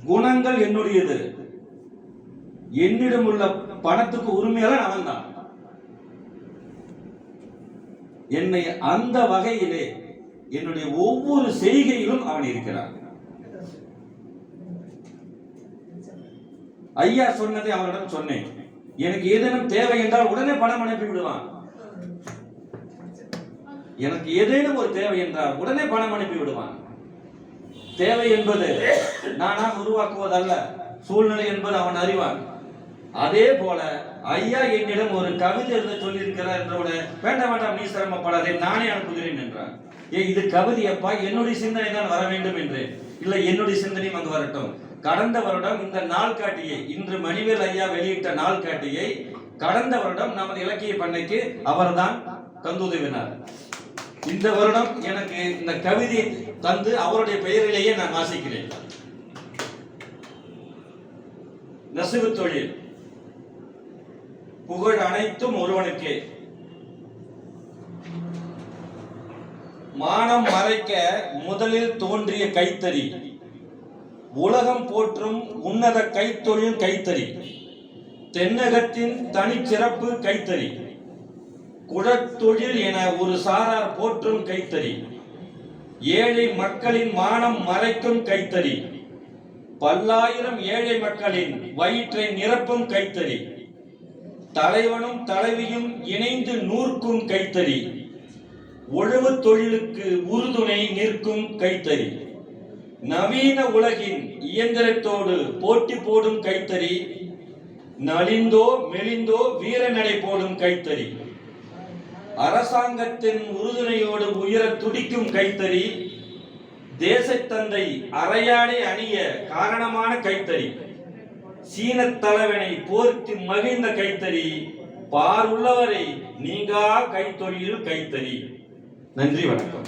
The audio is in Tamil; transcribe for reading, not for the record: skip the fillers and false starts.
குணங்கள் என்னுடையது. என்னிடம் உள்ள பணத்துக்கு உரிமையாளன் அவன் தான். என்னை அந்த வகையிலே என்னுடைய ஒவ்வொரு செய்கையிலும் அவன் இருக்கிறான். ஐயா சொன்னதை அவரிடம் சொன்னேன். எனக்கு ஏதேனும் தேவை என்றால் உடனே பணம் அனுப்பி விடுவான். எனக்கு ஏதேனும் ஒரு தேவை என்றால் உடனே பணம் அனுப்பி விடுவான். தேவை என்பது நானா உருவாக்குவதல்ல, சூழ்நிலை என்பது அவன் அறிவான். அதே போல ஐயா என்னிடம் ஒரு கவிதை எழுத சொல்லியிருக்கிறார் என்றவுட வேண்டாம் வேண்டாம் நீ சிரமப்படாதே நானே அனுப்புகிறேன் என்றார். இது கவிதையப்பா, என்னுடைய சிந்தனை தான் வர வேண்டும் என்று. இல்லை, என்னுடைய சிந்தனையும் அங்கு வரட்டும். கடந்த வருடம் இந்த நாள்காட்டியை, இன்று மணிவேல் ஐயா வெளியிட்ட நாள்காட்டியை கடந்த வருடம் நமது இலக்கிய பண்ணைக்கு அவர்தான் தந்துதவினார். இந்த வருடம் எனக்கு இந்த கவிதையை தந்து அவருடைய பெயரிலேயே நான் வாசிக்கிறேன். நெசவு தொழில் புகழ் அனைத்தும் ஒருவனுக்கே. மானம் மறைக்க முதலில் தோன்றிய கைத்தறி, உலகம் போற்றும் உன்னத கைத்தொழில் கைத்தறி, தென்னகத்தின் தனிச்சிறப்பு கைத்தறி, குழத்தொழில் என ஒரு சாரார் போற்றும் கைத்தறி, ஏழை மக்களின் மானம் மறைக்கும் கைத்தறி, பல்லாயிரம் ஏழை மக்களின் வயிற்றை நிரப்பும் கைத்தறி, தலைவனும் தலைவியும் இணைந்து நூற்கும் கைத்தறி, உழவு தொழிலுக்கு உறுதுணை நிற்கும் கைத்தறி, நவீன உலகின் இயந்திரத்தோடு போட்டி போடும் கைத்தறி, நலிந்தோ மெலிந்தோ வீரநடை போடும் கைத்தறி, அரசாங்கத்தின் உறுதுணையோடு உயர துடிக்கும் கைத்தறி, தேசத்தந்தை அரையாடை அணிய காரணமான கைத்தறி, சீன தலைவனை போர்த்தி மகிழ்ந்த கைத்தறி, பார் உள்ளவரை நீங்கா கைத்தொழில் கைத்தறி. நன்றி, வணக்கம்.